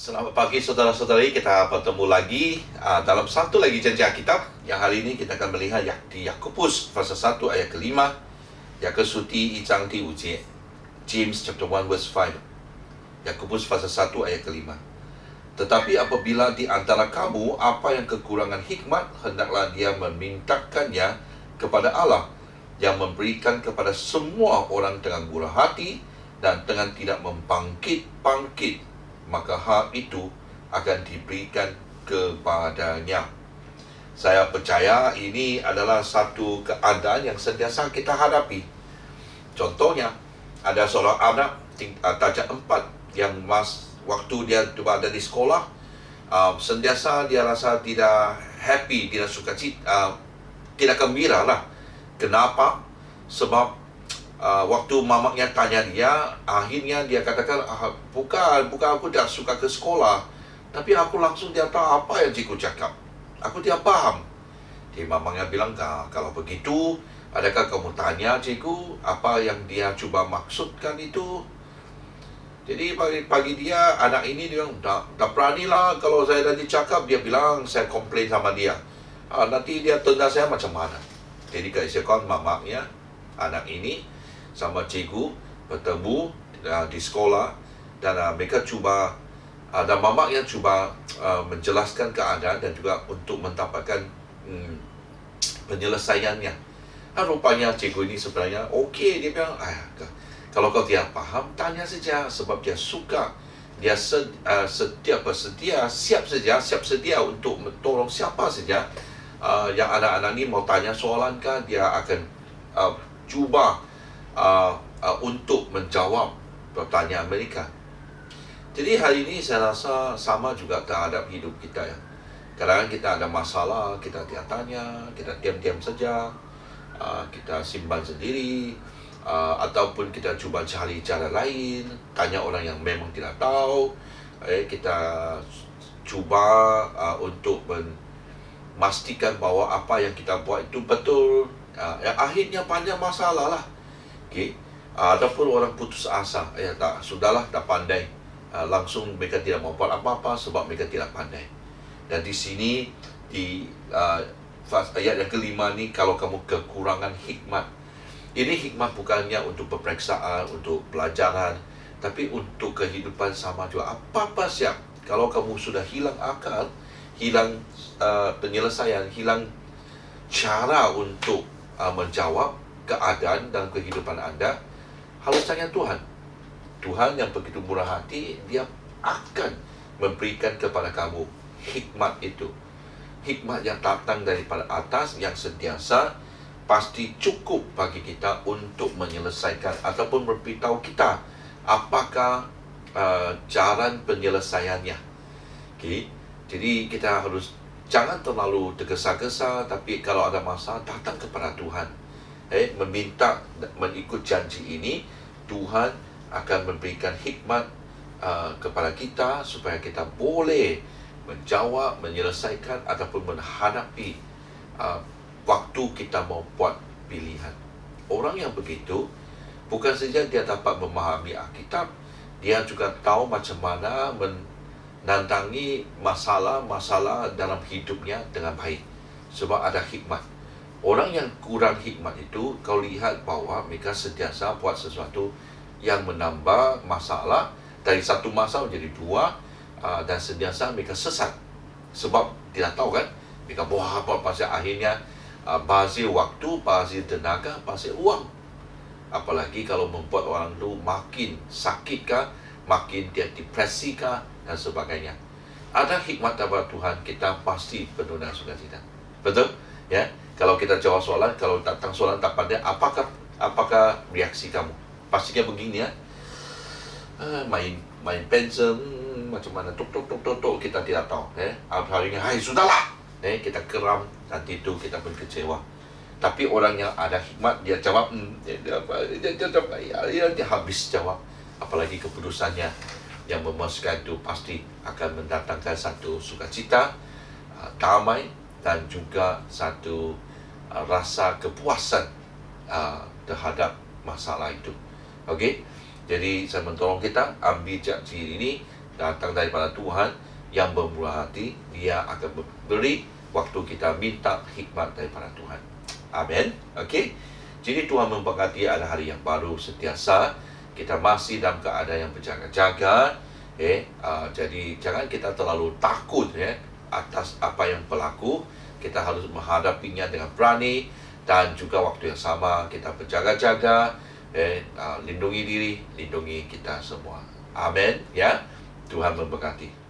Selamat pagi saudara-saudari, kita bertemu lagi dalam satu lagi janji Alkitab. Yang hari ini kita akan melihat di Yakobus pasal 1 ayat ke-5, Yakobus 1章第5节, James chapter 1 verse 5. Yakobus pasal 1 ayat ke-5. Tetapi apabila di antara kamu apa yang kekurangan hikmat, hendaklah dia memintakannya kepada Allah yang memberikan kepada semua orang dengan murah hati dan dengan tidak membangkit-bangkit, maka hal itu akan diberikan kepadanya. Saya percaya ini adalah satu keadaan yang sentiasa kita hadapi. Contohnya, ada seorang anak darjah 4 yang waktu dia berada di sekolah, sentiasa dia rasa tidak happy, tidak suka cita, tidak gembira lah. Kenapa? Sebab waktu mamaknya tanya dia, akhirnya dia katakan, bukan aku tidak suka ke sekolah, tapi aku langsung dia tahu apa yang cikgu cakap. Aku tidak paham. Jadi mamaknya bilang, kalau begitu, adakah kamu tanya cikgu apa yang dia cuba maksudkan itu? Jadi pagi dia, anak ini dia bilang, tak beranilah kalau saya tadi cakap. Dia bilang, saya komplain sama dia. Nanti dia tendang saya macam mana? Jadi keesokan mamaknya, anak ini sama cikgu bertemu di sekolah, dan mereka cuba, dan mamaknya cuba menjelaskan keadaan dan juga untuk mendapatkan penyelesaiannya. Rupanya cikgu ini sebenarnya okey, dia bilang, kalau kau tidak paham, tanya saja, sebab dia suka, dia siap sedia untuk tolong siapa saja yang anak-anak ini mau tanya soalan kan, dia akan cuba untuk menjawab pertanyaan mereka. Jadi hari ini saya rasa sama juga terhadap hidup kita ya. Kadang-kadang kita ada masalah, kita tidak tanya, kita diam-diam saja, kita simpan sendiri, ataupun kita cuba cari cara lain, tanya orang yang memang tidak tahu. Kita cuba untuk memastikan bahawa apa yang kita buat itu betul. Akhirnya banyak masalah lah. Okay. Ataupun orang putus asa, sudahlah, dah pandai, langsung mereka tidak mau buat apa-apa sebab mereka tidak pandai. Dan di sini di ayat yang kelima ni, kalau kamu kekurangan hikmat, ini hikmat bukannya untuk peperiksaan, untuk pelajaran, tapi untuk kehidupan sama juga. Apa-apa siap, kalau kamu sudah hilang akal, hilang penyelesaian, hilang cara untuk menjawab keadaan dalam kehidupan anda, harus tanya Tuhan. Tuhan yang begitu murah hati, dia akan memberikan kepada kamu hikmat itu. Hikmat yang datang daripada atas, yang sentiasa pasti cukup bagi kita untuk menyelesaikan ataupun memberitahu kita apakah jalan penyelesaiannya. Okay? Jadi kita harus jangan terlalu tergesa-gesa, tapi kalau ada masalah, datang kepada Tuhan. Meminta mengikut janji ini, Tuhan akan memberikan hikmat kepada kita supaya kita boleh menjawab, menyelesaikan ataupun menghadapi waktu kita mau buat pilihan. Orang yang begitu, bukan saja dia dapat memahami Alkitab, dia juga tahu macam mana menandangi masalah-masalah dalam hidupnya dengan baik, sebab ada hikmat. Orang yang kurang hikmat itu, kau lihat bahawa mereka sentiasa buat sesuatu yang menambah masalah, dari satu masalah menjadi dua, dan sentiasa mereka sesat. Sebab tidak tahu kan, mereka buat apa pasal akhirnya bazir waktu, bazir tenaga, bazir uang. Apalagi kalau membuat orang itu makin sakit kah, makin dia depresi kah, dan sebagainya. Ada hikmat daripada Tuhan, kita pasti penuh dengan sukacita. Betul? Ya. Kalau kita jawab soalan, kalau datang soalan tak pandai, apakah reaksi kamu? Pastinya begini ya. Main pensel, macam mana tok, kita tidak tahu. Akhirnya, sudahlah. Kita keram, nanti itu kita pun kecewa. Tapi orang yang ada hikmat, dia jawab, dia habis jawab. Apalagi keputusannya yang memuaskan itu pasti akan mendatangkan satu sukacita, damai, dan juga satu rasa kepuasan terhadap masalah itu. Okey, jadi saya mentolong kita ambil janji ini datang daripada Tuhan yang bermurah hati. Dia akan beri waktu kita minta hikmat daripada Tuhan. Amin. Okey. Jadi Tuhan memberkati, ada hari yang baru sentiasa. Kita masih dalam keadaan yang berjaga-jaga. Jadi jangan kita terlalu takut atas apa yang berlaku. Kita harus menghadapinya dengan berani, dan juga waktu yang sama kita berjaga-jaga, lindungi diri, lindungi kita semua. Amin. Ya, Tuhan memberkati.